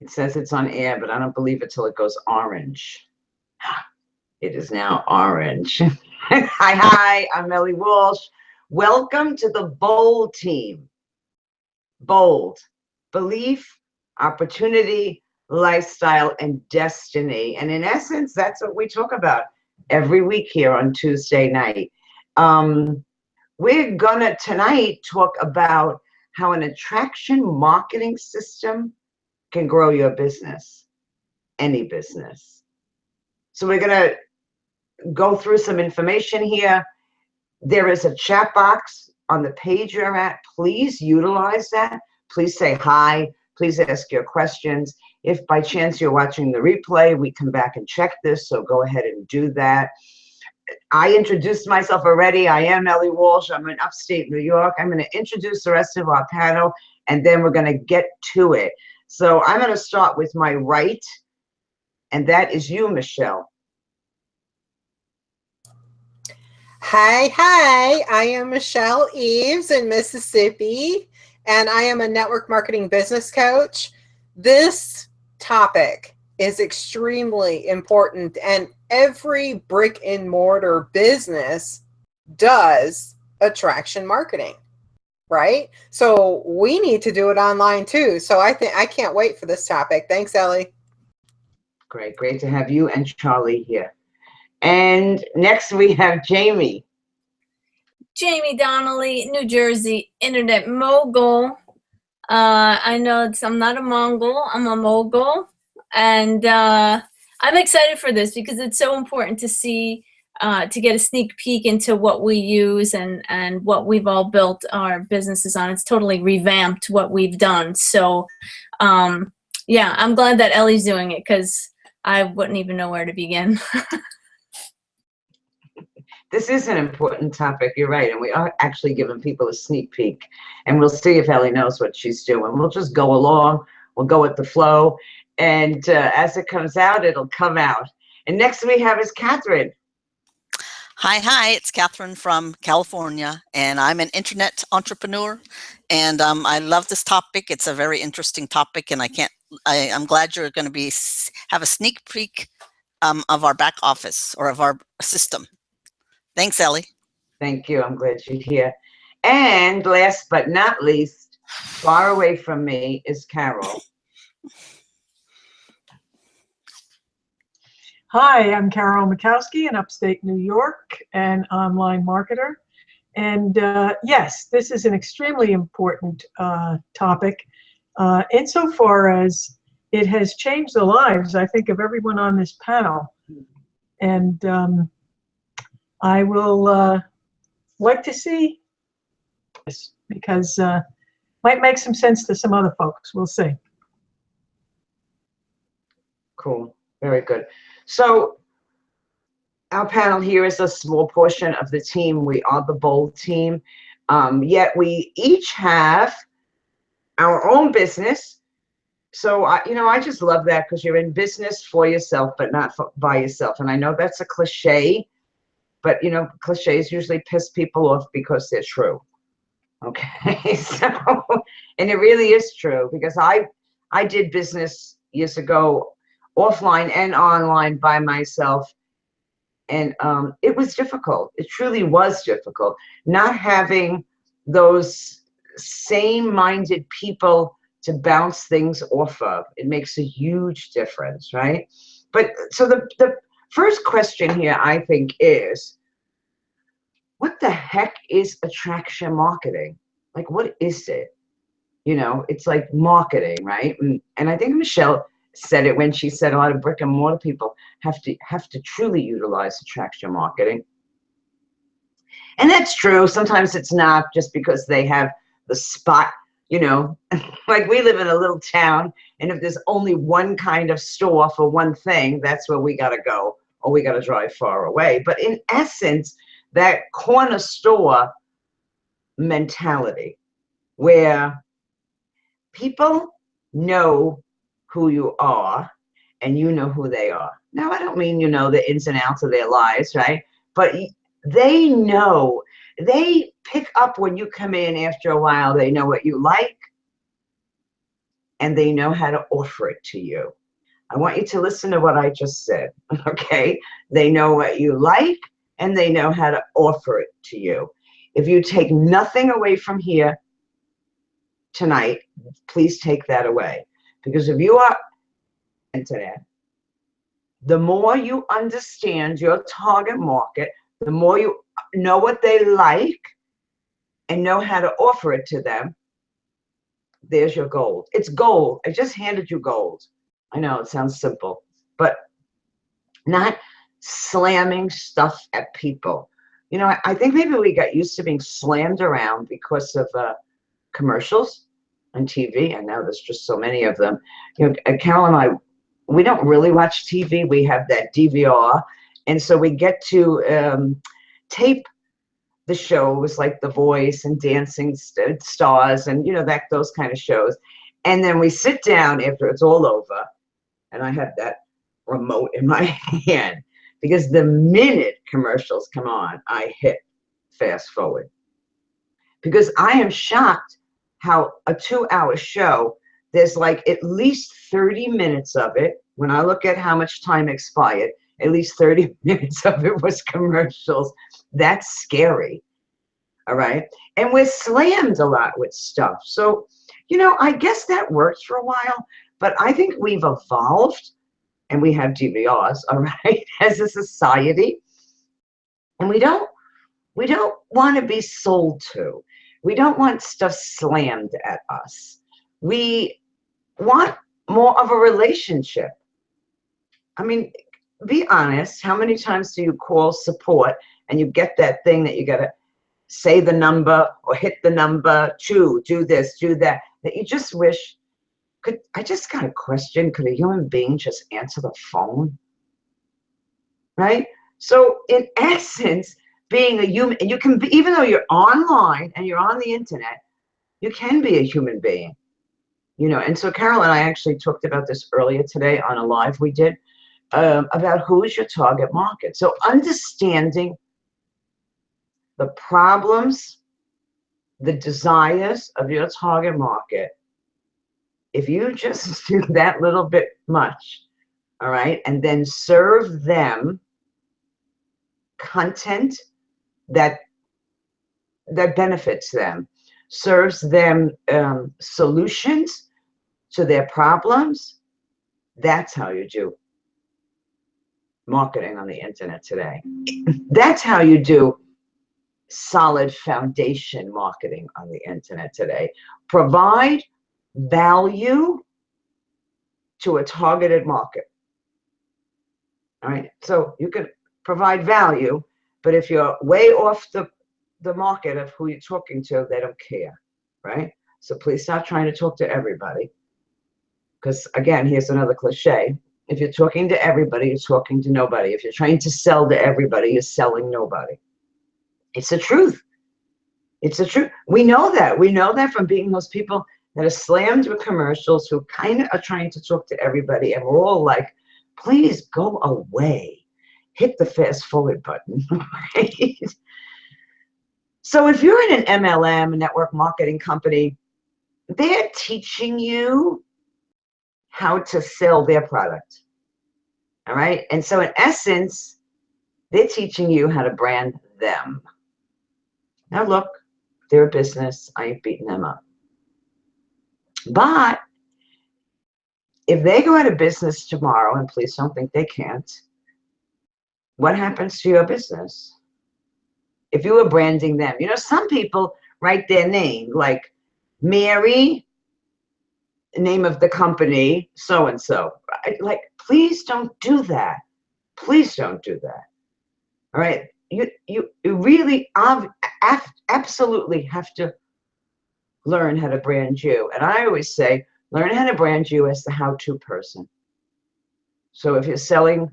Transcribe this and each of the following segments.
It says it's on air, but I don't believe it till it goes orange. It is now orange. Hi, I'm Ellie Walsh. Welcome to the BOLD team. BOLD, belief, opportunity, lifestyle, and destiny. And in essence, that's what we talk about every week here on Tuesday night. We're gonna tonight talk about how an attraction marketing system can grow your business, any business. So we're gonna go through some information here. There is a chat box on the page you're at. Please utilize that. Please say hi. Please ask your questions. If by chance you're watching the replay, we come back and check this, so go ahead and do that. I introduced myself already. I am Ellie Walsh. I'm in upstate New York. I'm going to introduce the rest of our panel, and then we're going to get to it. So I'm going to start with my right, and that is you, Michelle. Hi. I am Michelle Eves in Mississippi, and I am a network marketing business coach. This topic is extremely important, and every brick and mortar business does attraction marketing, right? So we need to do it online too. So I can't wait for this topic. Thanks, Ellie. Great to have you and Charlie here. And next we have Jamie. Jamie Donnelly, New Jersey, internet mogul. I know I'm not a Mongol, I'm a mogul. And I'm excited for this because it's so important to see, to get a sneak peek into what we use and what we've all built our businesses on. It's totally revamped what we've done. So yeah, I'm glad that Ellie's doing it because I wouldn't even know where to begin. This is an important topic, you're right, and we are actually giving people a sneak peek, and we'll see if Ellie knows what she's doing. We'll just go along, we'll go with the flow, and as it comes out, it'll come out. And next we have is Catherine. Hi, it's Catherine from California, and I'm an internet entrepreneur, and I love this topic. It's a very interesting topic, and I'm glad you're going to have a sneak peek of our back office or of our system. Thanks, Ellie. Thank you. I'm glad you're here. And last but not least, far away from me is Carol. Hi, I'm Carol Mikowski in upstate New York, an online marketer. And yes, this is an extremely important topic insofar as it has changed the lives, I think, of everyone on this panel. And I will like to see this because might make some sense to some other folks. We'll see. Cool. Very good. So our panel here is a small portion of the team. We are the BOLD team. Yet we each have our own business. So, I just love that because you're in business for yourself, but not by yourself. And I know that's a cliche. But, cliches usually piss people off because they're true. Okay, so, and it really is true because I did business years ago, offline and online by myself. And it was difficult. It truly was difficult. Not having those same-minded people to bounce things off of. It makes a huge difference, right? But so the first question here, I think, is, what the heck is attraction marketing? Like, what is it? It's like marketing, right? And I think Michelle said it when she said a lot of brick and mortar people have to truly utilize attraction marketing. And that's true. Sometimes it's not just because they have the spot, like we live in a little town, and if there's only one kind of store for one thing, that's where we got to go, or we got to drive far away. But in essence, that corner store mentality where people know who you are and you know who they are. Now, I don't mean the ins and outs of their lives, right? But they know. They pick up when you come in after a while. They know what you like. and they know how to offer it to you. I want you to listen to what I just said, okay? They know what you like, and they know how to offer it to you. If you take nothing away from here tonight, please take that away. Because if you are internet, the more you understand your target market, the more you know what they like and know how to offer it to them, there's your gold. It's gold. I just handed you gold. I know it sounds simple, but not slamming stuff at people. You know, I think maybe we got used to being slammed around because of commercials on TV, and now there's just so many of them. You know, Carol and I, we don't really watch TV. We have that DVR, and so we get to tape the shows like The Voice and Dancing Stars and, you know, those kind of shows. And then we sit down after it's all over, and I have that remote in my hand, because the minute commercials come on, I hit fast forward. Because I am shocked how a 2-hour show, there's like at least 30 minutes of it. When I look at how much time expired, at least 30 minutes of it was commercials. That's scary. All right. And we're slammed a lot with stuff. So, you know, I guess that works for a while, but I think we've evolved, and we have DVRs, all right, as a society. And we don't want to be sold to. We don't want stuff slammed at us. We want more of a relationship. I mean, be honest, how many times do you call support and you get that thing that you got to say the number or hit the number, do this, do that, that you just wish, I just got a question, could a human being just answer the phone? Right? So in essence, being a human, and you can be, even though you're online and you're on the internet, you can be a human being. You know, and so Carol and I actually talked about this earlier today on a live we did, about who is your target market. So understanding the problems, the desires of your target market, if you just do that little bit much, all right, and then serve them content that benefits them, serves them solutions to their problems, that's how you do marketing on the internet today. That's how you do solid foundation marketing on the internet today. Provide value to a targeted market. All right, so you can provide value, but if you're way off the market of who you're talking to, they don't care, right? So please stop trying to talk to everybody, because again, here's another cliche. If you're talking to everybody, you're talking to nobody. If you're trying to sell to everybody, you're selling nobody. It's the truth. It's the truth. We know that. We know that from being those people that are slammed with commercials, who kind of are trying to talk to everybody, and we're all like, please go away. Hit the fast forward button, right? So if you're in an MLM, a network marketing company, they're teaching you how to sell their product, all right? And so in essence, they're teaching you how to brand them. Now look, they're a business. I ain't beating them up. But if they go out of business tomorrow, and please don't think they can't, what happens to your business? If you were branding them, you know, some people write their name like Mary, name of the company, so-and-so. Like, please don't do that. Please don't do that. All right. You really absolutely have to learn how to brand you. And I always say, learn how to brand you as the how-to person. So if you're selling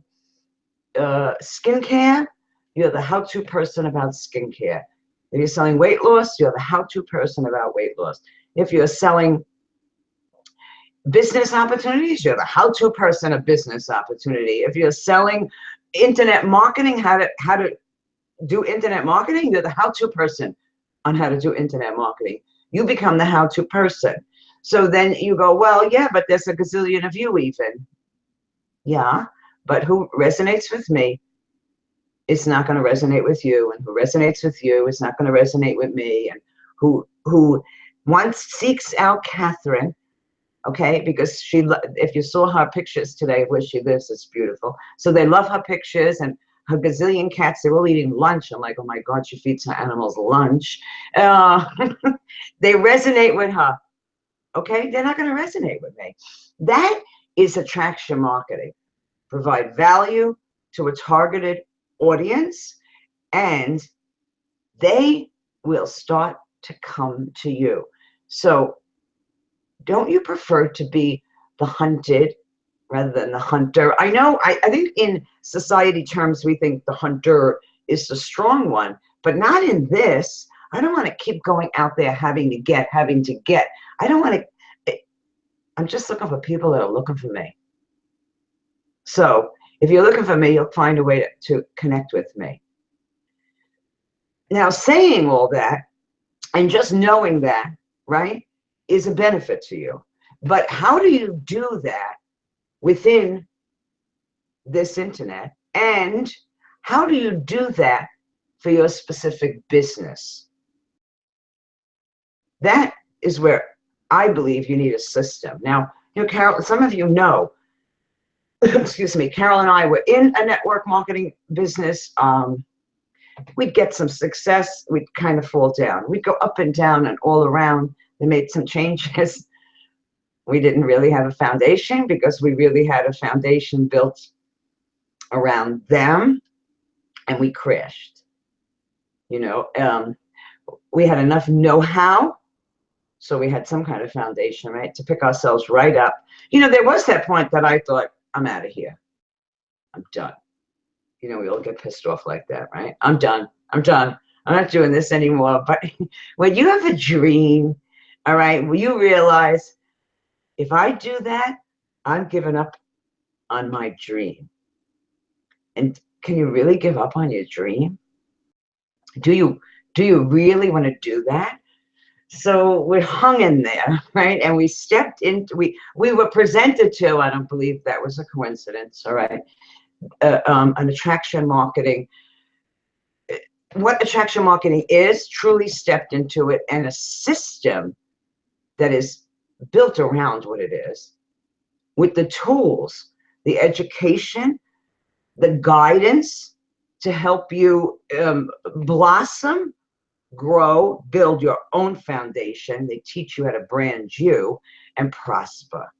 skincare, you're the how-to person about skincare. If you're selling weight loss, you're the how-to person about weight loss. If you're selling business opportunities, you're the how-to person of business opportunity. If you're selling internet marketing, how to do internet marketing, you're the how-to person on how to do internet marketing. You become the how-to person. So then you go, well, yeah, but there's a gazillion of you even. Yeah, but who resonates with me is not going to resonate with you, and who resonates with you is not going to resonate with me, and who once seeks out Catherine, okay, because if you saw her pictures today where she lives, it's beautiful. So they love her pictures, and her gazillion cats, they're all eating lunch. I'm like, oh my God, she feeds her animals lunch. They resonate with her, okay? They're not going to resonate with me. That is attraction marketing. Provide value to a targeted audience, and they will start to come to you. So don't you prefer to be the hunted rather than the hunter? I know, I think in society terms, we think the hunter is the strong one, but not in this. I don't want to keep going out there having to get. I don't want to, I'm just looking for people that are looking for me. So if you're looking for me, you'll find a way to connect with me. Now, saying all that and just knowing that, right, is a benefit to you. But how do you do that within this internet? And how do you do that for your specific business? That is where I believe you need a system. Now, Carol, some of you know, excuse me, Carol and I were in a network marketing business. We'd get some success, we'd kind of fall down. We'd go up and down and all around. They made some changes. We didn't really have a foundation because we really had a foundation built around them, and we crashed. We had enough know-how, so we had some kind of foundation, right, to pick ourselves right up. There was that point that I thought, I'm out of here. I'm done. We all get pissed off like that, right? I'm done. I'm not doing this anymore. But when you have a dream, all right, will you realize, if I do that, I'm giving up on my dream. And can you really give up on your dream? Do you really want to do that? So we hung in there, right? And we stepped into, we were presented to, I don't believe that was a coincidence, all right, an attraction marketing. What attraction marketing is, truly stepped into it, and a system that is built around what it is, with the tools, the education, the guidance to help you blossom, grow, build your own foundation. They teach you how to brand you and prosper.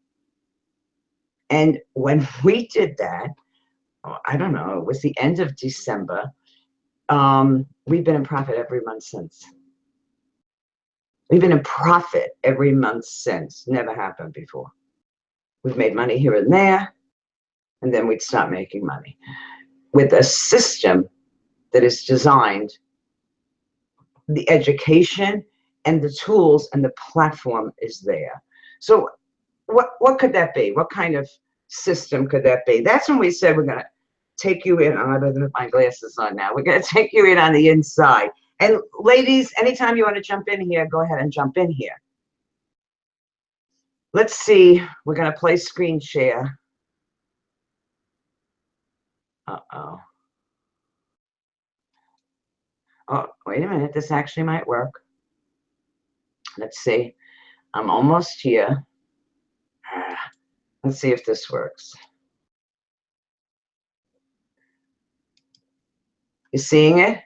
And when we did that, I don't know, it was the end of December. We've been in profit every month since. We've been in profit every month since. Never happened before. We've made money here and there, and then we'd stop making money with a system that is designed, the education and the tools and the platform is there. So what could that be? What kind of system could that be? That's when we said we're going to take you in. I better put my glasses on now. We're going to take you in on the inside. And ladies, anytime you want to jump in here, go ahead and jump in here. Let's see. We're going to play screen share. Uh-oh. Oh, wait a minute. This actually might work. Let's see. I'm almost here. Let's see if this works. You seeing it?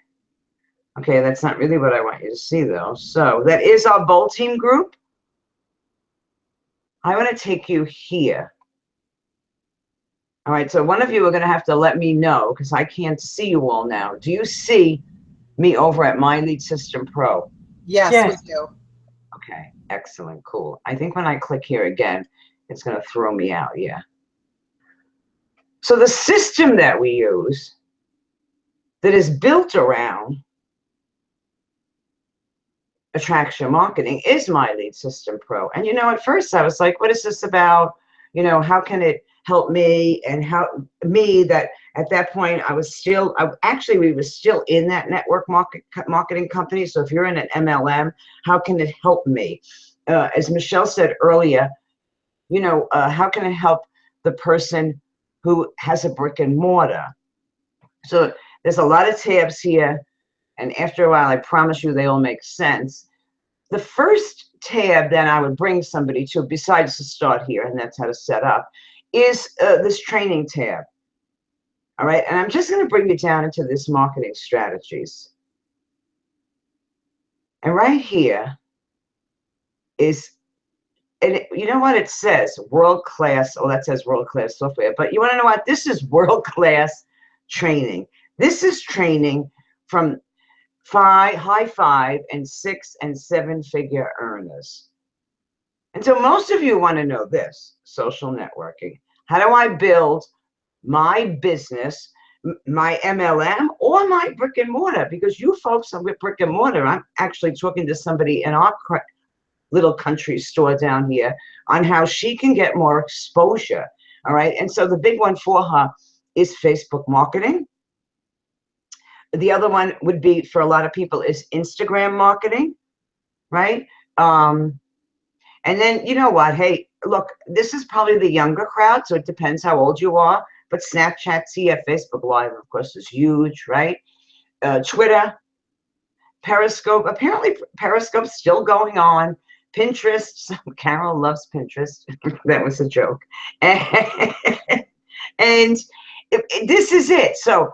Okay, that's not really what I want you to see, though. So that is our Bold Team group. I want to take you here. All right, so one of you are going to have to let me know, because I can't see you all now. Do you see me over at My Lead System Pro? Yes, we do. Okay, excellent, cool. I think when I click here again, it's going to throw me out, yeah. So the system that we use that is built around attraction marketing is My Lead System Pro. And at first I was like, what is this about? How can it help me? And how me, that at that point I was still, we were still in that network marketing company. So if you're in an MLM, how can it help me? as Michelle said earlier, how can I help the person who has a brick and mortar? So there's a lot of tabs here, and after a while, I promise you they all make sense. The first tab that I would bring somebody to, besides to start here, and that's how to set up, is this training tab. All right, and I'm just going to bring you down into this marketing strategies. And right here is, and you know what it says? World-class, oh, that says world-class software. But you want to know what? This is world-class training. This is training from high five and 6 and 7 figure earners. And so most of you want to know this, social networking. How do I build my business, my MLM, or my brick and mortar? Because you folks are with brick and mortar. I'm actually talking to somebody in our little country store down here on how she can get more exposure. All right. And so the big one for her is Facebook marketing. The other one would be, for a lot of people, is Instagram marketing, right? And then, you know what? Hey, look, this is probably the younger crowd, so it depends how old you are. But Snapchat's here, Facebook Live, of course, is huge, right? Twitter, Periscope. Apparently, Periscope's still going on. Pinterest. Carol loves Pinterest. That was a joke. And this is it. So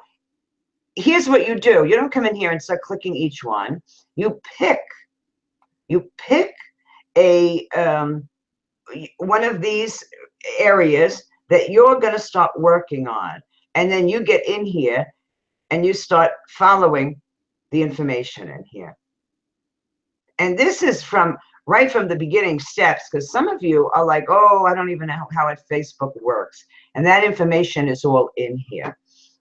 here's what you do. You don't come in here and start clicking each one. You pick a one of these areas that you're going to start working on, and then you get in here and you start following the information in here. And this is right from the beginning steps, because some of you are like, oh, I don't even know how Facebook works, and that information is all in here.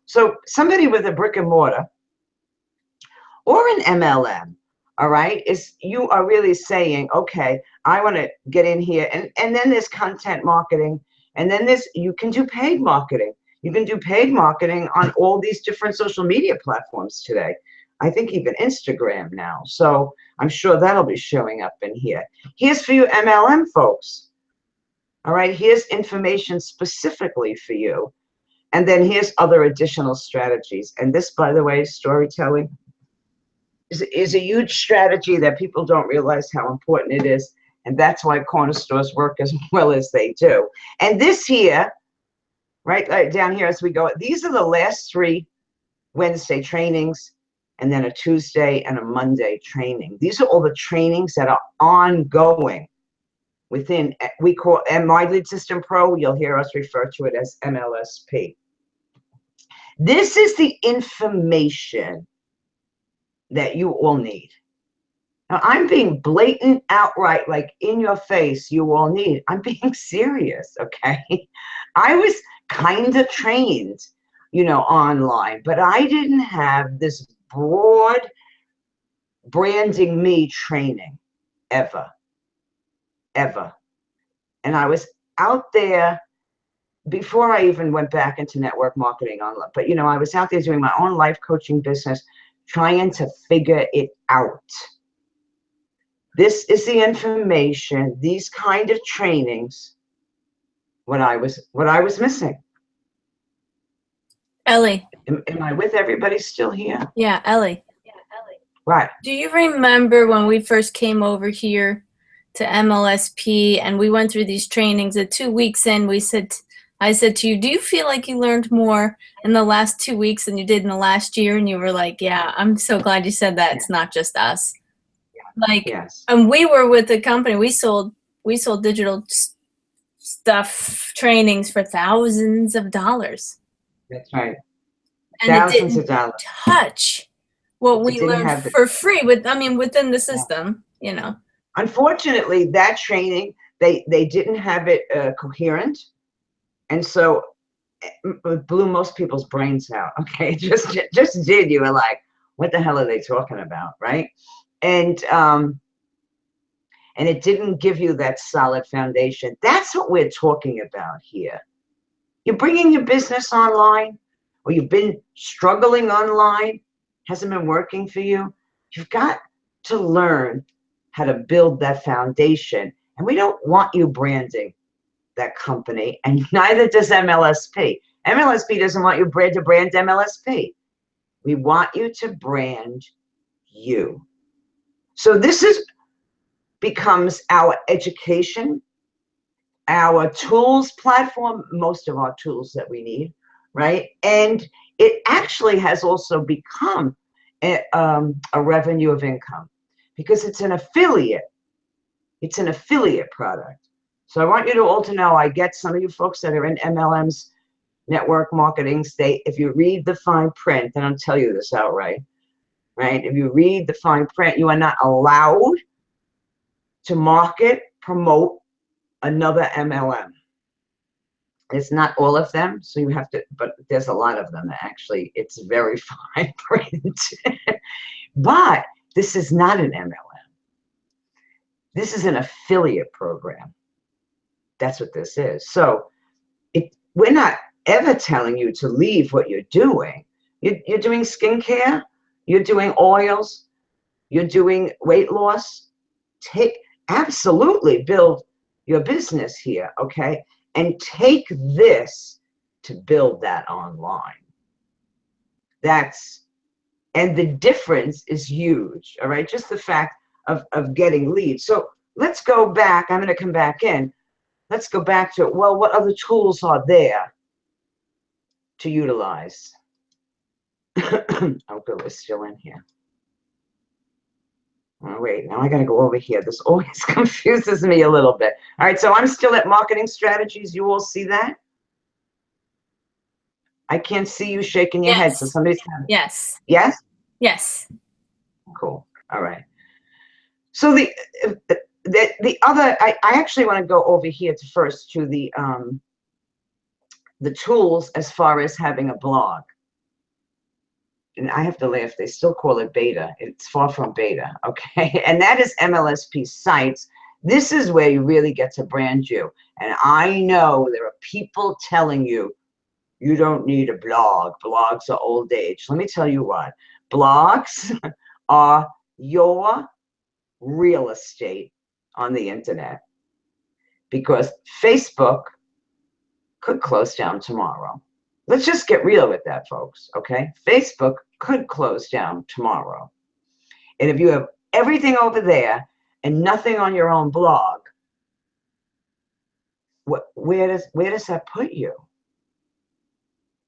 So somebody with a brick and mortar or an MLM, all right, is you are really saying, okay, I want to get in here. And then there's content marketing. And then you can do paid marketing. You can do paid marketing on all these different social media platforms today. I think even Instagram now. So I'm sure that'll be showing up in here. Here's for you MLM folks. All right, here's information specifically for you. And then here's other additional strategies. And this, by the way, storytelling is a huge strategy that people don't realize how important it is. And that's why corner stores work as well as they do. And this here, right down here as we go, these are the last 3 Wednesday trainings, and then a Tuesday and a Monday training. These are all the trainings that are ongoing within, we call My Lead System Pro, you'll hear us refer to it as MLSP. This is the information that you all need. Now, I'm being blatant, outright, like in your face, you all need. I'm being serious, okay? I was kind of trained, online, but I didn't have this broad branding me training ever. And I was out there before I even went back into network marketing online. But, I was out there doing my own life coaching business, trying to figure it out. This is the information, these kind of trainings, what I was missing. Ellie. Am I with everybody still here? Yeah, Ellie. Right. Do you remember when we first came over here to MLSP and we went through these trainings? At 2 weeks in, I said to you, do you feel like you learned more in the last 2 weeks than you did in the last year? And you were like, yeah, I'm so glad you said that. It's not just us. Like, yes. And we were with a company, we sold digital stuff, trainings for thousands of dollars. That's right. And Thousands it of dollars. touch what we learned for free within the system, Unfortunately, that training, they didn't have it coherent. And so it blew most people's brains out. Okay. Just did. You were like, what the hell are they talking about? Right. And it didn't give you that solid foundation. That's what we're talking about here. You're bringing your business online, or you've been struggling online, hasn't been working for you. You've got to learn how to build that foundation. And we don't want you branding that company, and neither does MLSP. MLSP doesn't want you to brand MLSP. We want you to brand you. So this becomes our education, our tools platform, most of our tools that we need, right? And it actually has also become a revenue of income because it's an affiliate. It's an affiliate product. So I want you to all to know, I get some of you folks that are in MLM's network marketing state. If you read the fine print, and I'll tell you this outright, right? If you read the fine print, you are not allowed to market, promote another MLM. It's not all of them, so you have to, but there's a lot of them actually. It's very fine print. But this is not an MLM. This is an affiliate program. That's what this is. So we're not ever telling you to leave what you're doing. You're doing skincare, you're doing oils, you're doing weight loss. Absolutely build your business here, okay? And take this to build that online. And the difference is huge, all right? Just the fact of getting leads. So let's go back. I'm going to come back in. Let's go back to, well, what other tools are there to utilize? Oh, good, we're still in here. Oh, wait, now I got to go over here. This always confuses me a little bit. All right, so I'm still at marketing strategies. You all see that? I can't see you shaking your head, so somebody's having. Yes. Yes? Yes. Cool. All right. So the other, I actually want to go over here first to the tools as far as having a blog. And I have to laugh, they still call it beta. It's far from beta, okay? And that is MLSP sites. This is where you really get to brand you. And I know there are people telling you, you don't need a blog. Blogs are old age. Let me tell you what, blogs are your real estate on the internet, because Facebook could close down tomorrow. Let's just get real with that, folks, okay? Facebook could close down tomorrow. And if you have everything over there and nothing on your own blog, where does that put you?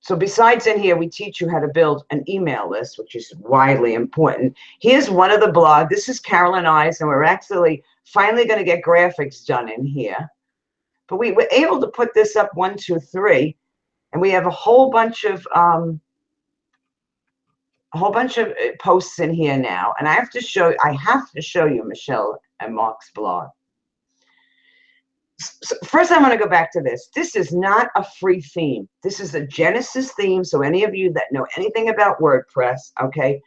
So besides in here, we teach you how to build an email list, which is widely important. Here's one of the blogs. This is Carolyn Ives, and we're actually finally going to get graphics done in here. But we were able to put this up 1, 2, 3. And we have a whole bunch of posts in here now. And I have to show you Michelle and Mark's blog. So first, I want to go back to this. This is not a free theme. This is a Genesis theme. So any of you that know anything about WordPress, okay,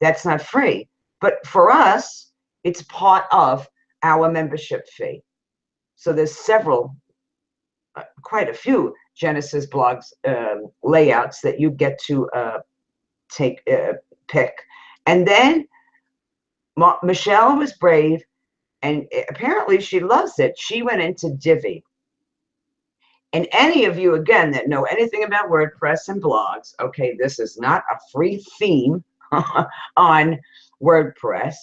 that's not free. But for us, it's part of our membership fee. So there's quite a few Genesis blogs layouts that you get to pick. And then Michelle was brave, and apparently she loves it. She went into Divi. And any of you, again, that know anything about WordPress and blogs, okay, this is not a free theme on WordPress.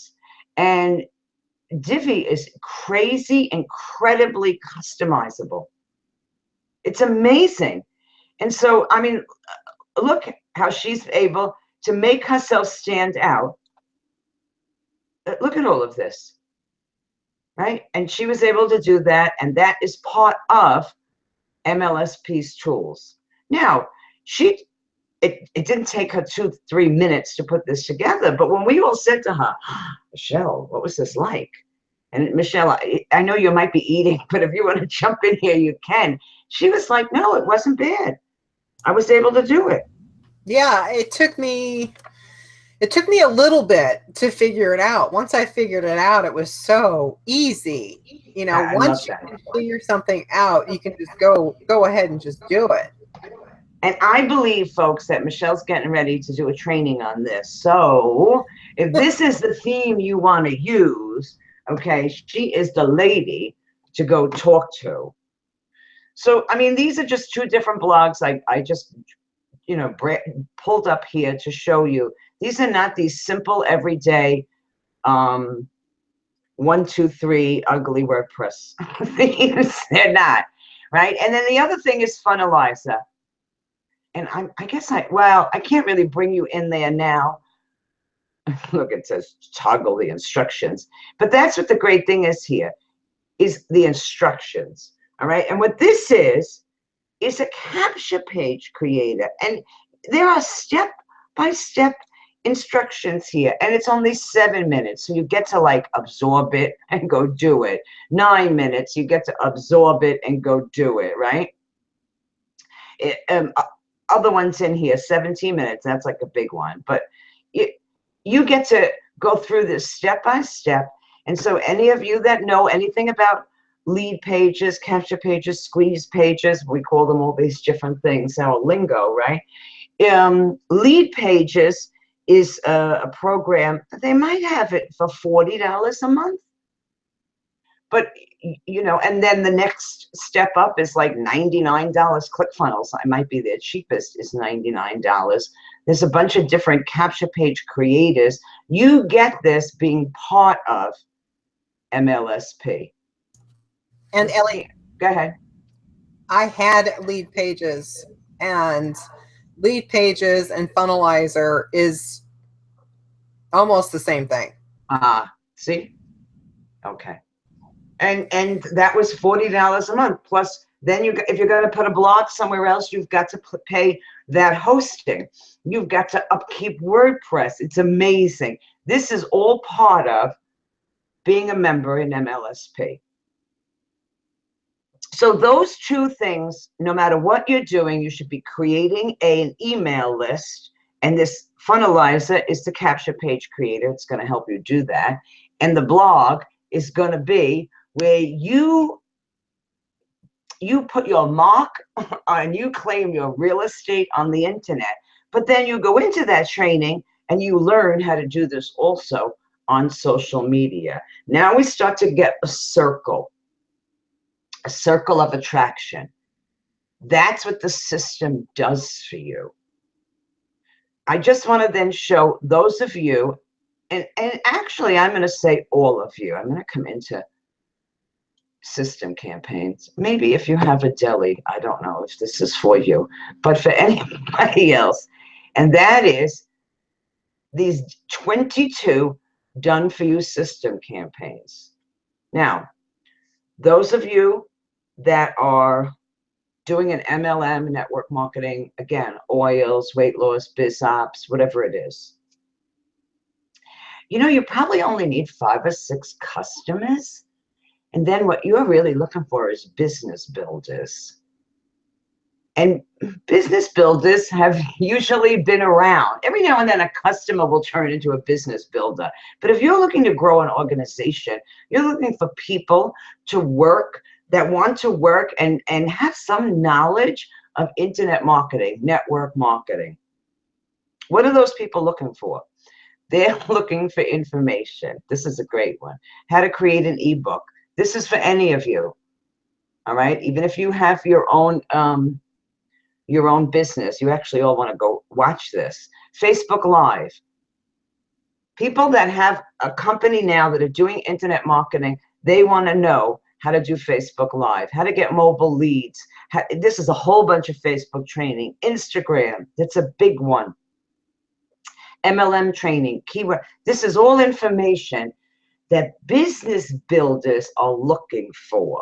And Divi is crazy, incredibly customizable. It's amazing. And so, I mean, look how she's able to make herself stand out. Look at all of this, right? And she was able to do that, and that is part of MLSP's tools. Now, it didn't take her 2-3 minutes to put this together, but when we all said to her, Michelle, what was this like? And Michelle, I know you might be eating, but if you want to jump in here, you can. She was like, no, it wasn't bad. I was able to do it. Yeah, it took me a little bit to figure it out. Once I figured it out, it was so easy. You know, once you can figure something out, you can just go ahead and just do it. And I believe, folks, that Michelle's getting ready to do a training on this. So if this is the theme you want to use, Okay, she is the lady to go talk to. So, I mean, these are just two different blogs I just, you know, pulled up here to show you. These are not these simple everyday 1, 2, 3 ugly WordPress themes. They're not, right? And then the other thing is Funnelizer. And I guess I can't really bring you in there now. Look, it says toggle the instructions. But that's what the great thing is here, is the instructions. All right. And what this is a capture page creator. And there are step-by-step instructions here. And it's only 7 minutes. So you get to like absorb it and go do it. 9 minutes, you get to absorb it and go do it, right? Other ones in here, 17 minutes. That's like a big one. But you get to go through this step by step. And so any of you that know anything about lead pages, capture pages, squeeze pages, we call them all these different things, our lingo, right? Lead pages is a program. They might have it for $40 a month. But, you know, and then the next step up is like $99. ClickFunnels, I might be their cheapest, is $99. There's a bunch of different capture page creators. You get this being part of MLSP. And Ellie, go ahead. I had lead pages, and lead pages and Funnelizer is almost the same thing. See? Okay. And that was $40 a month. Plus, then if you're going to put a blog somewhere else, you've got to pay that hosting. You've got to upkeep WordPress. It's amazing. This is all part of being a member in MLSP. So those two things, no matter what you're doing, you should be creating an email list. And this Funnelizer is the capture page creator. It's going to help you do that. And the blog is going to be where you put your mark and you claim your real estate on the internet. But then you go into that training and you learn how to do this also on social media. Now we start to get a circle of attraction. That's what the system does for you. I just want to then show those of you, and actually I'm going to say all of you. I'm going to come into system campaigns. Maybe if you have a deli, I don't know if this is for you, but for anybody else. And that is these 22 done for you system campaigns. Now, those of you that are doing an MLM, network marketing, again, oils, weight loss, biz ops, whatever it is, you know, you probably only need 5 or 6 customers. And then what you're really looking for is business builders. And business builders have usually been around. Every now and then a customer will turn into a business builder. But if you're looking to grow an organization, you're looking for people to work, that want to work and have some knowledge of internet marketing, network marketing. What are those people looking for? They're looking for information. This is a great one. How to create an ebook. This is for any of you. All right. Even if you have your own business, you actually all want to go watch this. Facebook Live. People that have a company now that are doing internet marketing, they want to know how to do Facebook Live, how to get mobile leads. This is a whole bunch of Facebook training. Instagram, that's a big one. MLM training, keyword. This is all information that business builders are looking for.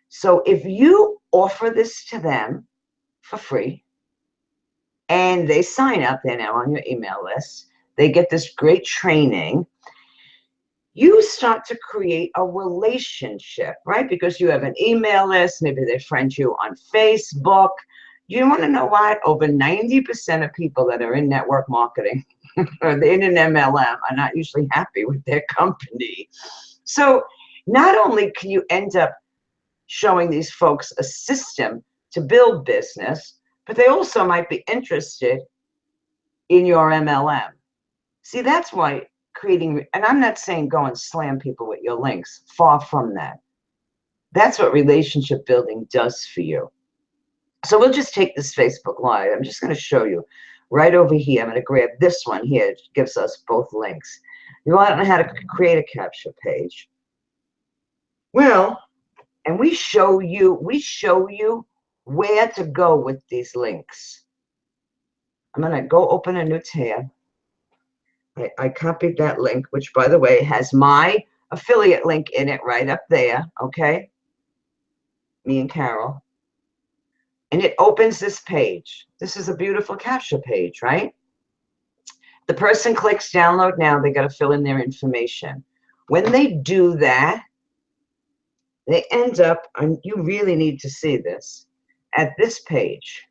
So if you offer this to them for free and they sign up, they're now on your email list, they get this great training, you start to create a relationship, right? Because you have an email list, maybe they friend you on Facebook. You want to know what? Over 90% of people that are in network marketing or in an MLM are not usually happy with their company. So not only can you end up showing these folks a system to build business, but they also might be interested in your MLM. See, that's why creating, and I'm not saying go and slam people with your links, far from that. That's what relationship building does for you. So we'll just take this Facebook Live. I'm just going to show you right over here. I'm going to grab this one here. It gives us both links. You want to know how to create a capture page. Well, and we show you where to go with these links. I'm going to go open a new tab. I copied that link, which, by the way, has my affiliate link in it right up there, okay? Me and Carol. And it opens this page. This is a beautiful capture page, right? The person clicks download now. They got to fill in their information. When they do that, they end up, and you really need to see this, at this page.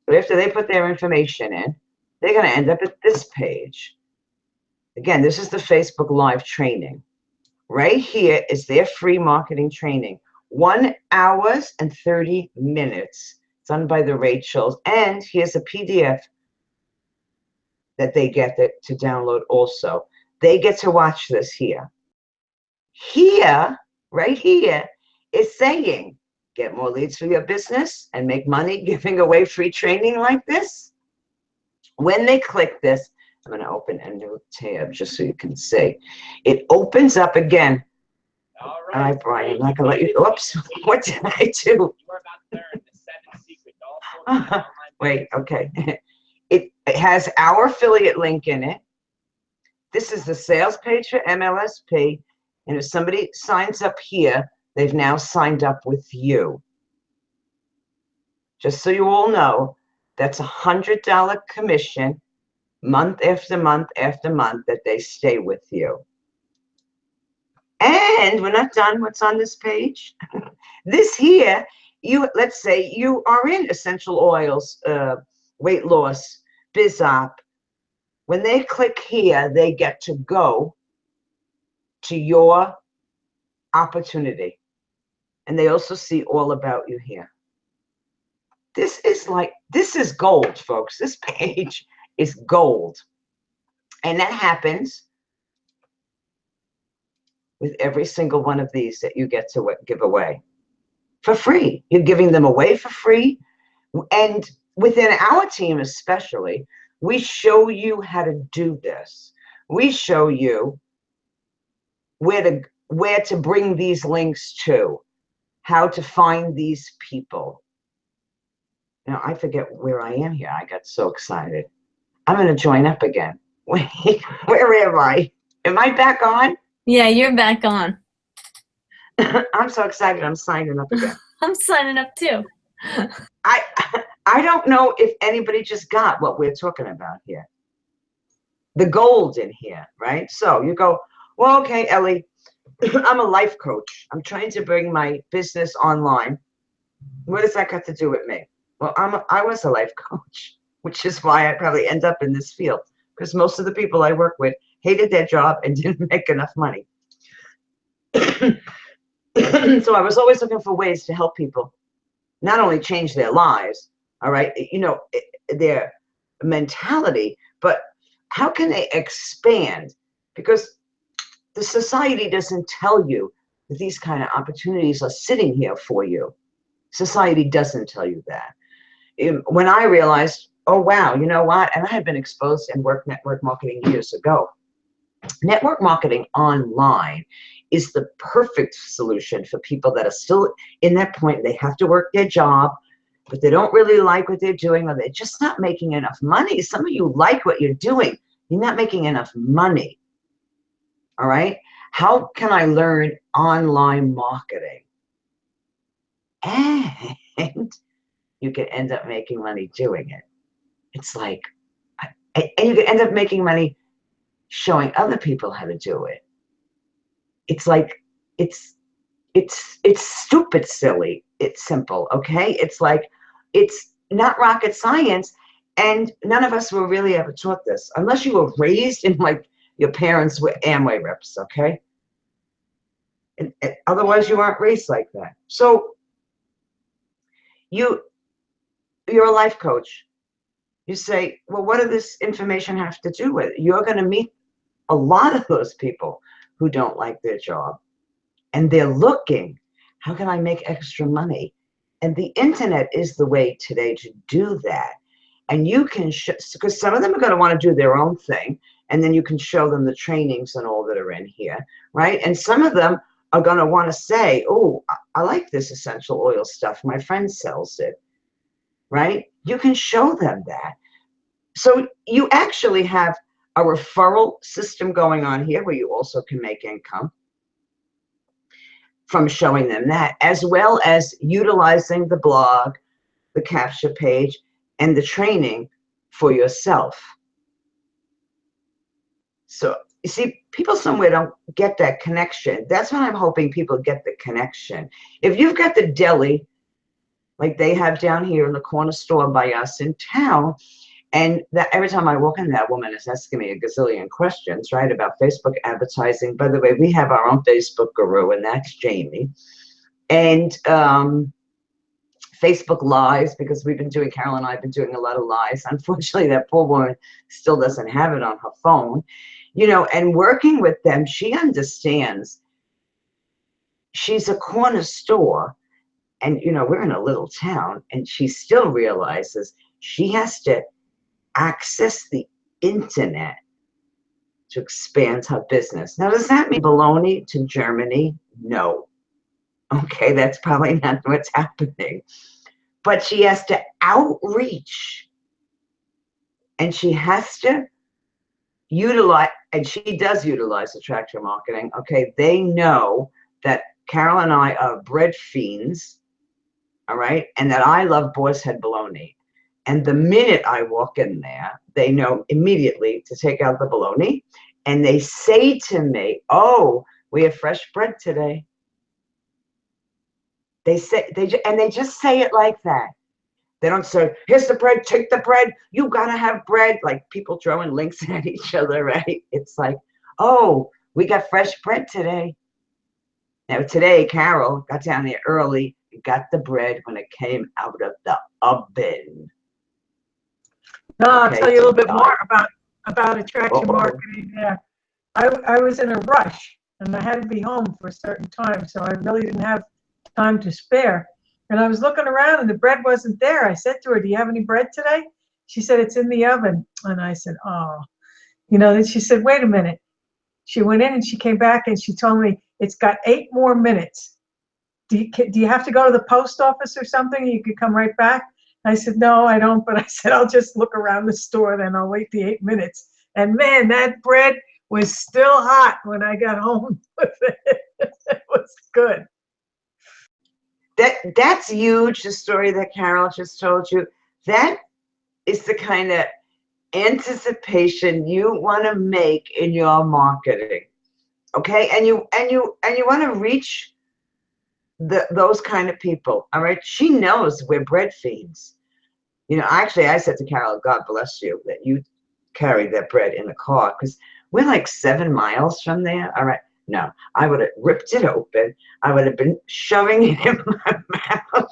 But after they put their information in, they're going to end up at this page. Again, this is the Facebook Live training. Right here is their free marketing training. 1 hour and 30 minutes. It's done by the Rachels. And here's a PDF that they get to download also. They get to watch this here. Here, right here, is saying, get more leads for your business and make money giving away free training like this. When they click this, I'm going to open a new tab just so you can see. It opens up again. All right, Brian, I'm not going to let you. Oops, what did I do? You are about to learn the 7 secrets. Wait, okay. It has our affiliate link in it. This is the sales page for MLSP. And if somebody signs up here, they've now signed up with you. Just so you all know, that's $100 commission month after month after month that they stay with you. And we're not done. What's on this page? This here, let's say you are in essential oils, weight loss, BizOp. When they click here, they get to go to your opportunity. And they also see all about you here. This is gold, folks. This page is gold. And that happens with every single one of these that you get to give away for free. You're giving them away for free. And within our team especially, we show you how to do this. We show you where to bring these links to, how to find these people. Now, I forget where I am here. I got so excited. I'm going to join up again. Wait, where am I? Am I back on? Yeah, you're back on. I'm so excited. I'm signing up again. I'm signing up too. I don't know if anybody just got what we're talking about here. The gold in here, right? So you go, well, okay, Ellie, I'm a life coach. I'm trying to bring my business online. What does that got to do with me? Well, I was a life coach, which is why I probably end up in this field, because most of the people I work with hated their job and didn't make enough money. So I was always looking for ways to help people not only change their lives, all right, their mentality, but how can they expand? Because the society doesn't tell you that these kind of opportunities are sitting here for you. Society doesn't tell you that. When I realized, oh, wow, you know what? And I had been exposed in network marketing years ago. Network marketing online is the perfect solution for people that are still in that point. They have to work their job, but they don't really like what they're doing, or they're just not making enough money. Some of you like what you're doing. You're not making enough money. All right? How can I learn online marketing? And you can end up making money doing it. It's like, and you can end up making money showing other people how to do it. It's like, it's stupid silly. It's simple, okay? It's like, it's not rocket science, and none of us were really ever taught this, unless you were raised in like your parents were Amway reps, okay? And otherwise, you aren't raised like that. So you're a life coach. you say, well, what does this information have to do with it? You're going to meet a lot of those people who don't like their job, and they're looking, how can I make extra money? And the internet is the way today to do that. And you can, because some of them are going to want to do their own thing, and then you can show them the trainings and all that are in here, right? And some of them are going to want to say, oh, I like this essential oil stuff. My friend sells it, right? You can show them that. So you actually have a referral system going on here where you also can make income from showing them that, as well as utilizing the blog, the capture page, and the training for yourself. So you see, people somewhere don't get that connection. That's what I'm hoping people get, the connection. If you've got the deli, like they have down here in the corner store by us in town, and that every time I walk in, that woman is asking me a gazillion questions, right, about Facebook advertising. By the way, we have our own Facebook guru, and that's Jamie. And Facebook Lives, because we've been doing, Carol and I have been doing a lot of lives. Unfortunately, that poor woman still doesn't have it on her phone. You know, and working with them, she understands she's a corner store, and, you know, we're in a little town, and she still realizes she has to access the internet to expand her business. Now, does that mean baloney to Germany? No. Okay, that's probably not what's happening. But she has to outreach, and she has to utilize, and she does utilize attraction marketing. Okay, they know that Carol and I are bread fiends, all right, and that I love Boar's Head bologna. And the minute I walk in there, they know immediately to take out the bologna, and they say to me, "Oh, we have fresh bread today." They say, they just say it like that. They don't say, "Here's the bread, take the bread, you gotta have bread," like people throwing links at each other, right? It's like, "Oh, we got fresh bread today." Now today, Carol got down there early and got the bread when it came out of the oven. No, I'll Okay, tell you a little bit so more about attraction Uh-oh. marketing. Yeah, I was in a rush and I had to be home for a certain time, so I really didn't have time to spare. And I was looking around and the bread wasn't there. I said to her, "Do you have any bread today?" She said, "It's in the oven." And I said, "Oh," you know. Then she said, "Wait a minute." She went in and she came back and she told me, "It's got 8 more minutes. Do you have to go to the post office or something? You could come right back." I said, "No, I don't." But I said, "I'll just look around the store, then I'll wait the 8 minutes." And man, that bread was still hot when I got home with it. It was good. That's huge, the story that Carol just told you. That is the kind of anticipation you want to make in your marketing. Okay, and you want to reach those kind of people. All right, she knows we're bread fiends. You know, actually, I said to Carol, "God bless you that you carried that bread in the car, because we're like 7 miles from there." All right, no, I would have ripped it open. I would have been shoving it in my mouth.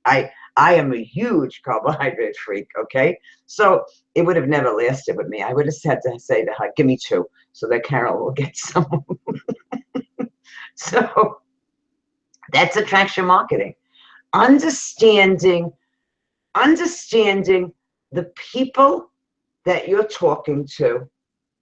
I am a huge carbohydrate freak. Okay, so it would have never lasted with me. I would have had to say to her, "Give me 2," so that Carol will get some. So that's attraction marketing. Understanding the people that you're talking to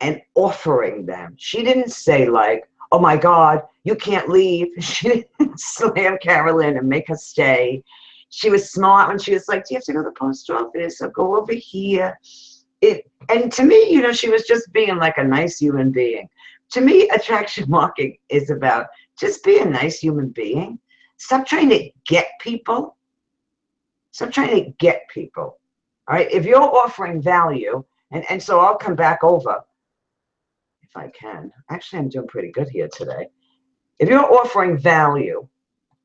and offering them. She didn't say like, "Oh my God, you can't leave." She didn't slam Carol in and make her stay. She was smart when she was like, "Do you have to go to the post office or go over here?" And to me, you know, she was just being like a nice human being. To me, attraction marketing is about just be a nice human being. Stop trying to get people. Stop trying to get people. All right. If you're offering value, and so I'll come back over if I can. Actually, I'm doing pretty good here today. If you're offering value,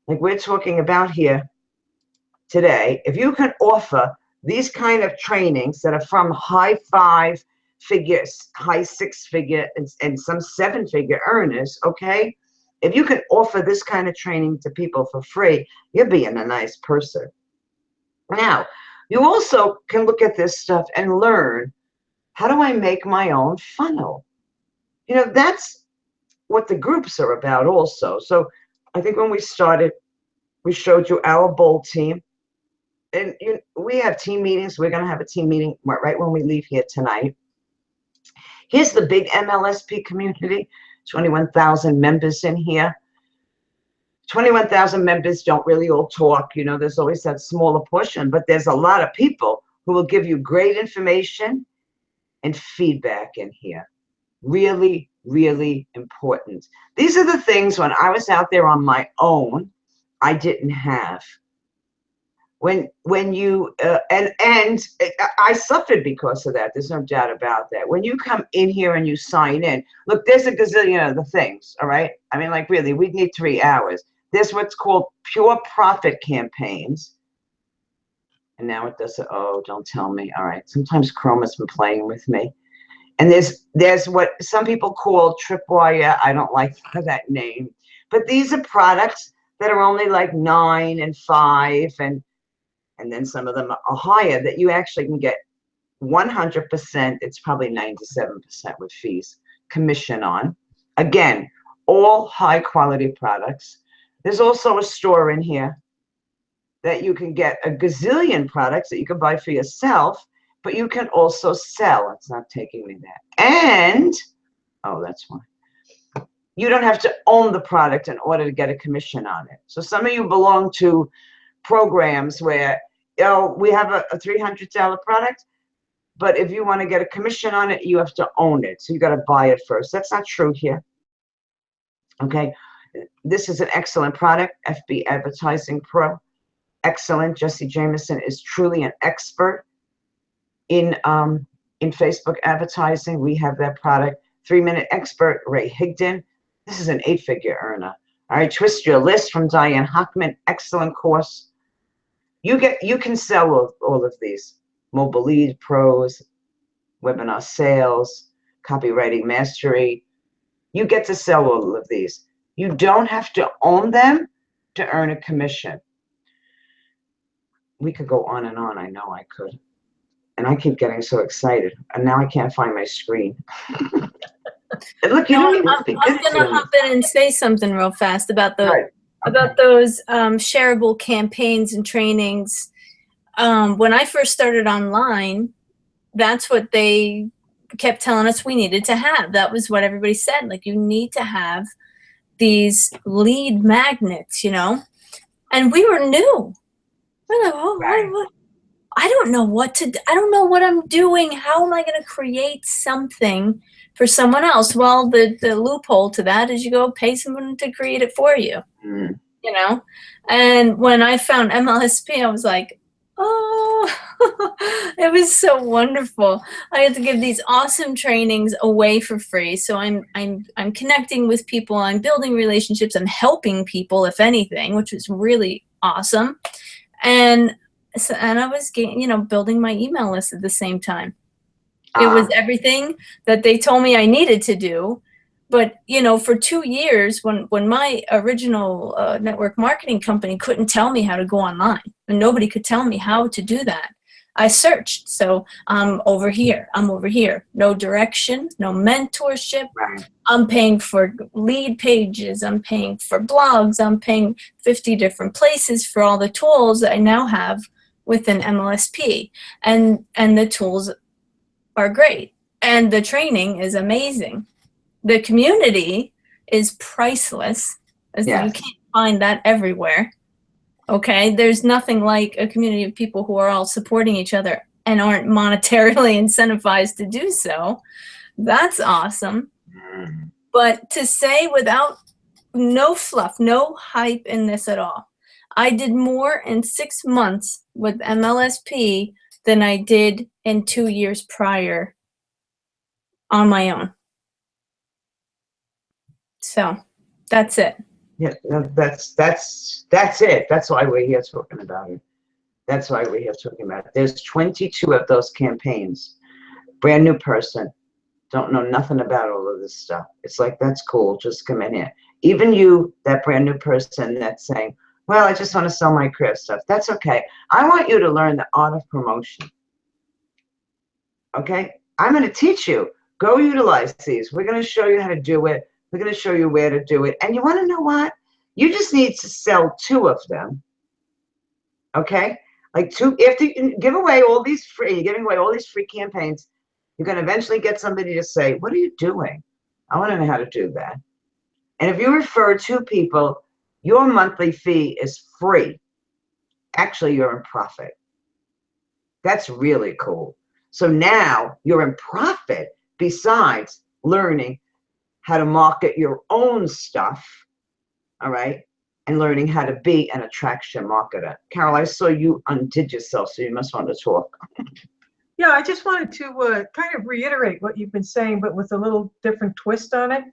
like we're talking about here today, if you can offer these kind of trainings that are from high 5 figures, high 6 figure, and some 7 figure earners, okay? If you can offer this kind of training to people for free, you're being a nice person. Now, You also can look at this stuff and learn, how do I make my own funnel? You know, that's what the groups are about also. So I think when we started, we showed you our bold team. And we have team meetings. We're going to have a team meeting right when we leave here tonight. Here's the big MLSP community, 21,000 members in here. 21,000 members don't really all talk. You know, there's always that smaller portion, but there's a lot of people who will give you great information and feedback in here. Really, really important. These are the things when I was out there on my own, I didn't have. When you and I suffered because of that. There's no doubt about that. When you come in here and you sign in, look, there's a gazillion of the things. All right. I mean, like really, we'd need 3 hours. There's what's called pure profit campaigns. And now it does. Oh, don't tell me. All right. Sometimes Chrome has been playing with me. And there's what some people call Tripwire. I don't like that name. But these are products that are only like 9 and 5 and then some of them are higher, that you actually can get 100%, it's probably 97% with fees, commission on. Again, all high quality products. There's also a store in here that you can get a gazillion products that you can buy for yourself, but you can also sell. It's not taking me there. And, oh, that's why. You don't have to own the product in order to get a commission on it. So some of you belong to programs where, you know, we have a $300 product, but if you want to get a commission on it, you have to own it. So you got to buy it first. That's not true here. Okay. This is an excellent product, FB Advertising Pro. Excellent. Jesse Jameson is truly an expert in Facebook advertising. We have that product. 3-Minute Expert, Ray Higdon. This is an 8-figure earner. All right. Twist Your List from Diane Hockman. Excellent course. You can sell all of these. Mobile Lead Pros, Webinar Sales, Copywriting Mastery. You get to sell all of these. You don't have to own them to earn a commission. We could go on and on. I know I could. And I keep getting so excited. And now I can't find my screen. And look, you don't even speak I'm going to hop in and say something real fast about the Right. about those shareable campaigns and trainings. When I first started online, that's what they kept telling us we needed to have. That was what everybody said. Like, you need to have these lead magnets, you know? And we were new. We're like, oh, Right. what? I don't know what to do. I don't know what I'm doing. How am I going to create something for someone else? Well, the loophole to that is you go pay someone to create it for you, you know? And when I found MLSP, I was like, oh, it was so wonderful. I had to give these awesome trainings away for free. So I'm connecting with people. I'm building relationships. I'm helping people, if anything, which was really awesome. And I was, building my email list at the same time. It was everything that they told me I needed to do. But, for 2 years, when my original network marketing company couldn't tell me how to go online, and nobody could tell me how to do that, I searched. So I'm over here. No direction, no mentorship. Right. I'm paying for lead pages. I'm paying for blogs. I'm paying 50 different places for all the tools that I now have within MLSP. And the tools are great. And the training is amazing. The community is priceless. Yes. You can't find that everywhere. Okay, there's nothing like a community of people who are all supporting each other and aren't monetarily incentivized to do so. That's awesome. But to say without no fluff, no hype in this at all, I did more in 6 months with MLSP than I did in 2 years prior on my own. So that's it. Yeah, no, that's it. That's why we're here talking about it. That's why we're here talking about it. There's 22 of those campaigns. Brand new person, don't know nothing about all of this stuff. It's like, that's cool. Just come in here. Even you, that brand new person that's saying, Well, I just want to sell my career stuff. That's okay. I want you to learn the art of promotion. Okay? I'm going to teach you. Go utilize these. We're going to show you how to do it. We're going to show you where to do it. And you want to know what? You just need to sell 2 of them. Okay? Like 2, if you give away all these free, you're giving away all these free campaigns, you're going to eventually get somebody to say, what are you doing? I want to know how to do that. And if you refer 2 people, your monthly fee is free. Actually, you're in profit. That's really cool. So now you're in profit besides learning how to market your own stuff, all right, and learning how to be an attraction marketer. Carol, I saw you undid yourself, so you must want to talk. Yeah, I just wanted to kind of reiterate what you've been saying, but with a little different twist on it.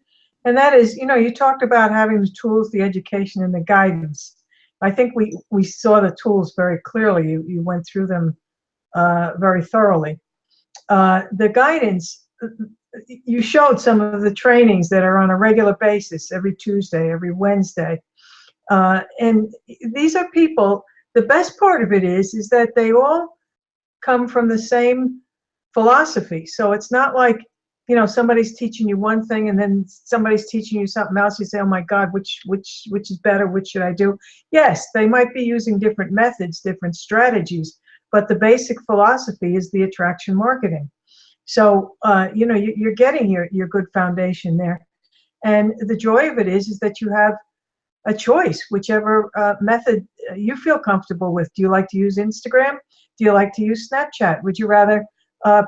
And that is, you know, you talked about having the tools, the education, and the guidance. I think we saw the tools very clearly. You went through them very thoroughly. The guidance, you showed some of the trainings that are on a regular basis, every Tuesday, every Wednesday. And these are people, the best part of it is that they all come from the same philosophy. So it's not like, you know, somebody's teaching you one thing and then somebody's teaching you something else. You say, oh my God, which is better? Which should I do? Yes, they might be using different methods, different strategies, but the basic philosophy is the attraction marketing. So, you know, you're getting your good foundation there. And the joy of it is that you have a choice, whichever method you feel comfortable with. Do you like to use Instagram? Do you like to use Snapchat? Would you rather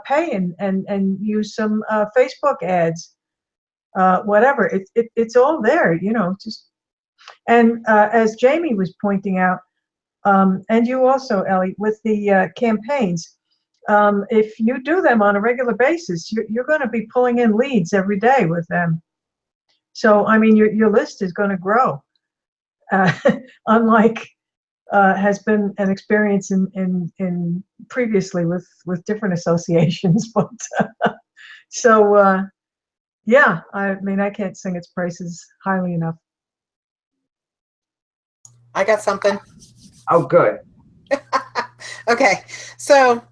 pay and use some Facebook ads? Whatever, it's all there, you know. Just and as Jamie was pointing out, and you also, Ellie, with the campaigns, if you do them on a regular basis, you're going to be pulling in leads every day with them. So I mean, your list is going to grow. Unlike has been an experience in previously with different associations, but so yeah, I mean, I can't sing its praises highly enough. I got something. Oh, good. Okay, so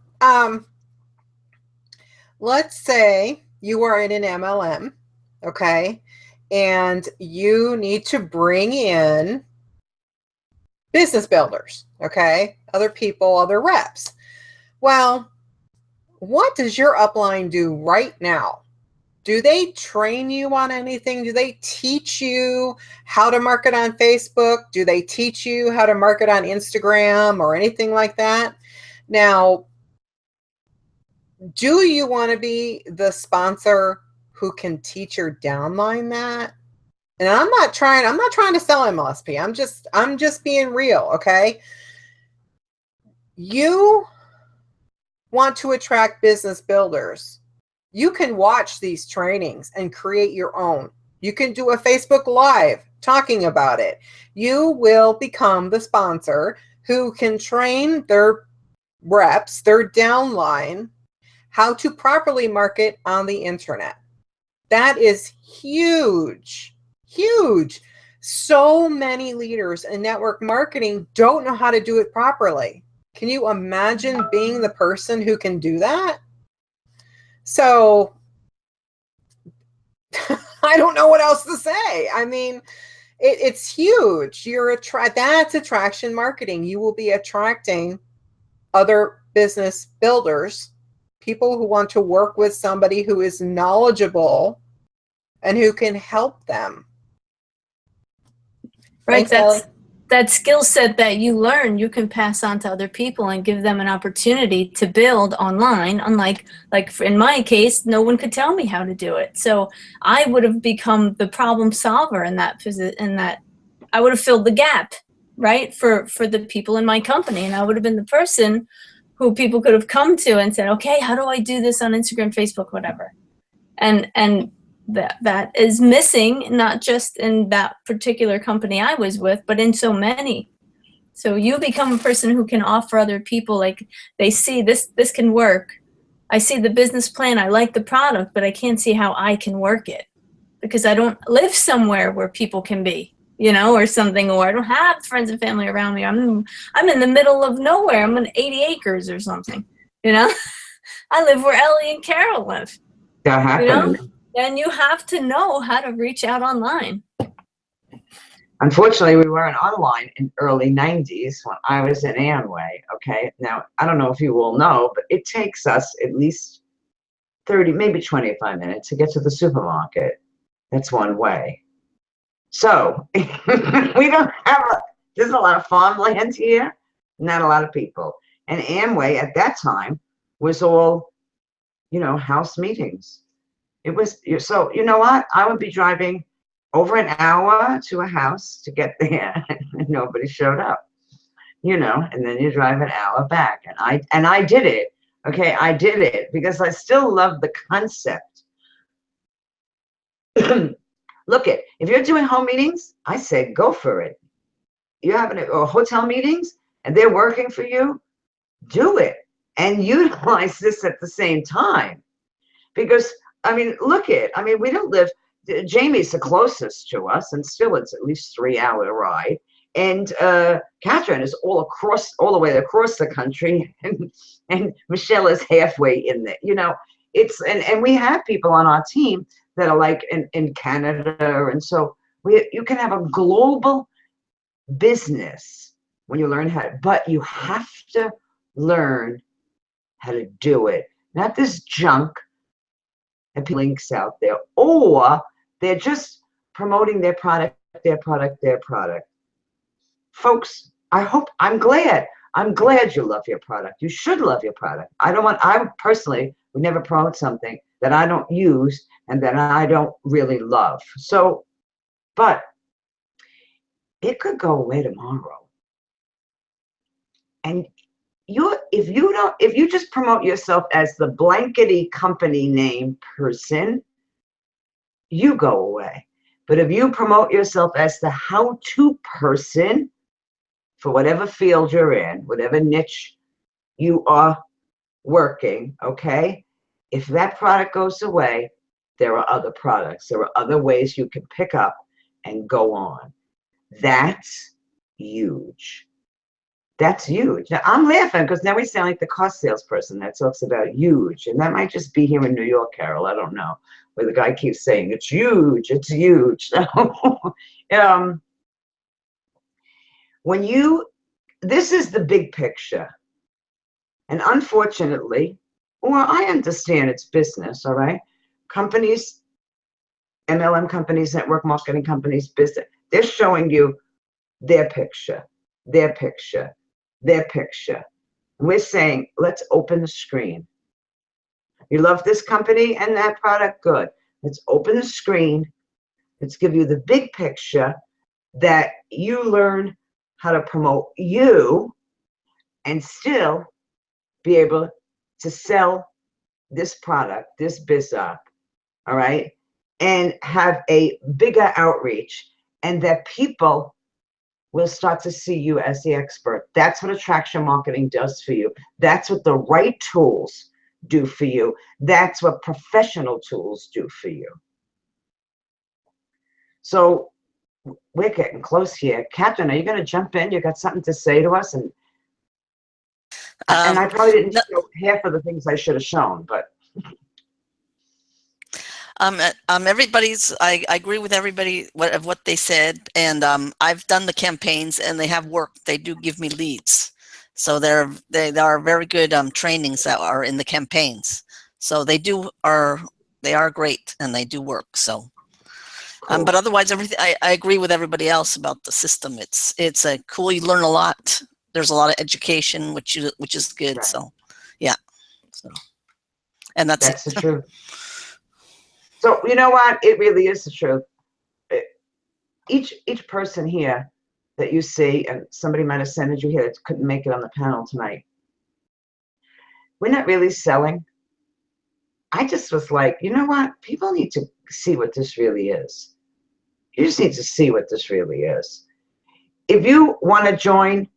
let's say you are in an MLM, okay, and you need to bring in business builders, okay, other people, other reps. Well, what does your upline do right now? Do they train you on anything? Do they teach you how to market on Facebook? Do they teach you how to market on Instagram or anything like that? Now, do you want to be the sponsor who can teach your downline that? And I'm not trying to sell MLSP. I'm just being real, okay? You want to attract business builders. You can watch these trainings and create your own. You can do a Facebook Live talking about it. You will become the sponsor who can train their reps, their downline, how to properly market on the internet. That is huge, huge. So many leaders in network marketing don't know how to do it properly. Can you imagine being the person who can do that? So I don't know what else to say. I mean, it's huge. That's attraction marketing. You will be attracting other business builders, people who want to work with somebody who is knowledgeable and who can help them. Right. Thanks, That skill set that you learn, you can pass on to other people and give them an opportunity to build online. Unlike, like in my case, no one could tell me how to do it. So I would have become the problem solver in that I would have filled the gap, right, for the people in my company. And I would have been the person who people could have come to and said, okay, how do I do this on Instagram, Facebook, whatever. And that is missing, not just in that particular company I was with, but in so many. So you become a person who can offer other people, like they see this can work. I see the business plan, I like the product, but I can't see how I can work it because I don't live somewhere where people can be. or something, or I don't have friends and family around me. I'm in the middle of nowhere. I'm in 80 acres or something, I live where Ellie and Carol live, That happened. and you have to know how to reach out online. Unfortunately, we weren't online in early 90s when I was in Amway, okay? Now, I don't know if you all know, but it takes us at least 30, maybe 25 minutes to get to the supermarket. That's one way. So, we don't have, there's a lot of farmland here, not a lot of people. And Amway at that time was all, house meetings. It was, so you know what? I would be driving over an hour to a house to get there, and nobody showed up, and then you drive an hour back. And I did it. Okay, I did it because I still love the concept. Look if you're doing home meetings, I say go for it. You're having or hotel meetings and they're working for you, do it and utilize this at the same time. Because we don't live, Jamie's the closest to us, and still it's at least 3-hour ride. And Catherine is all the way across the country, and Michelle is halfway in there. It's and we have people on our team that are like in Canada, and so you can have a global business when you learn how. But you have to learn how to do it. Not this junk and links out there, or they're just promoting their product. Folks, I'm glad you love your product. You should love your product. I personally would never promote something that I don't use and that I don't really love. So, but it could go away tomorrow. And if you just promote yourself as the blankety company name person, you go away. But if you promote yourself as the how-to person for whatever field you're in, whatever niche you are working, okay? If that product goes away, there are other products. There are other ways you can pick up and go on. That's huge. That's huge. Now, I'm laughing because now we sound like the car salesperson that talks about huge. And that might just be here in New York, Carol. I don't know. Where the guy keeps saying, it's huge, it's huge. This is the big picture. And unfortunately, I understand it's business, all right? Companies, MLM companies, network marketing companies, business, they're showing you their picture. We're saying, let's open the screen. You love this company and that product? Good. Let's open the screen. Let's give you the big picture that you learn how to promote you and still be able to sell this product, this biz up, all right? And have a bigger outreach, and that people will start to see you as the expert. That's what attraction marketing does for you. That's what the right tools do for you. That's what professional tools do for you. So we're getting close here. Catherine, are you going to jump in? You got something to say to us? And I probably didn't show half of the things I should have shown, but. I agree with everybody what they said, and I've done the campaigns and they have worked. They do give me leads, so they are very good trainings that are in the campaigns. So they are great and they do work. So, cool. But otherwise, everything I agree with everybody else about the system. It's a cool. You learn a lot. There's a lot of education, which is good. Right. So, yeah. So, and that's the truth. So you know what? It really is the truth. Each person here that you see, and somebody might have sent you here that couldn't make it on the panel tonight. We're not really selling. I just was like, you know what? People need to see what this really is. You just need to see what this really is. If you want to join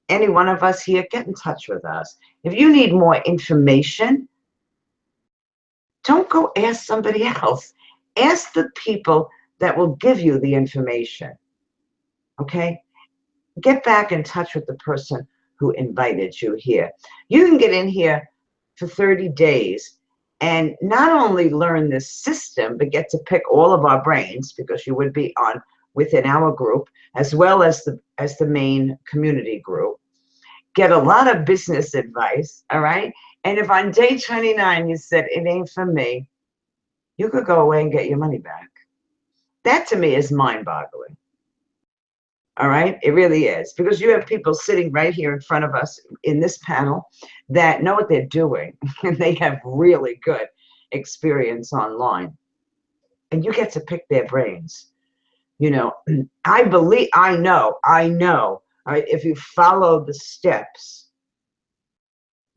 any one of us here, get in touch with us. If you need more information, don't go ask somebody else. Ask the people that will give you the information. Okay? Get back in touch with the person who invited you here. You can get in here for 30 days and not only learn this system, but get to pick all of our brains, because you would be on within our group, as well as the main community group. Get a lot of business advice, all right? And if on day 29 you said, it ain't for me, you could go away and get your money back. That to me is mind-boggling. All right, it really is, because you have people sitting right here in front of us in this panel that know what they're doing, and they have really good experience online, and you get to pick their brains. You know, I know, all right, if you follow the steps,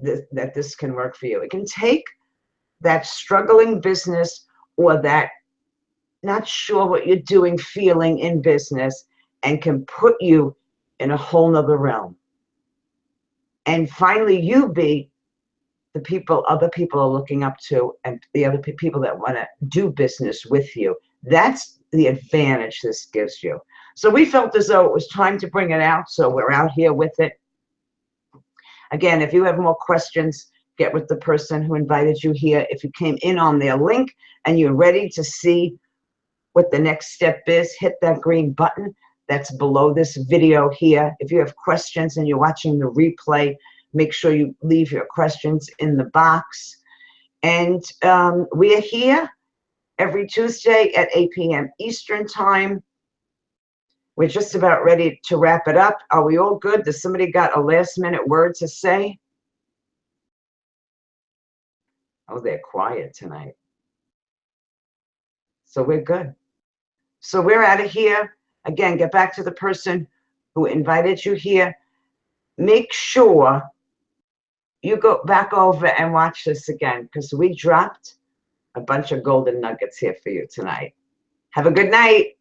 that this can work for you. It can take that struggling business or that not sure what you're doing feeling in business, and can put you in a whole nother realm. And finally, you be the people other people are looking up to, and the other people that want to do business with you. That's the advantage this gives you. So we felt as though it was time to bring it out, so we're out here with it. Again, if you have more questions, get with the person who invited you here. If you came in on their link and you're ready to see what the next step is, hit that green button that's below this video here. If you have questions and you're watching the replay, make sure you leave your questions in the box. And we are here every Tuesday at 8 p.m. Eastern Time. We're just about ready to wrap it up. Are we all good? Does somebody got a last-minute word to say? Oh, they're quiet tonight. So we're good. So we're out of here. Again, get back to the person who invited you here. Make sure you go back over and watch this again, because we dropped a bunch of golden nuggets here for you tonight. Have a good night.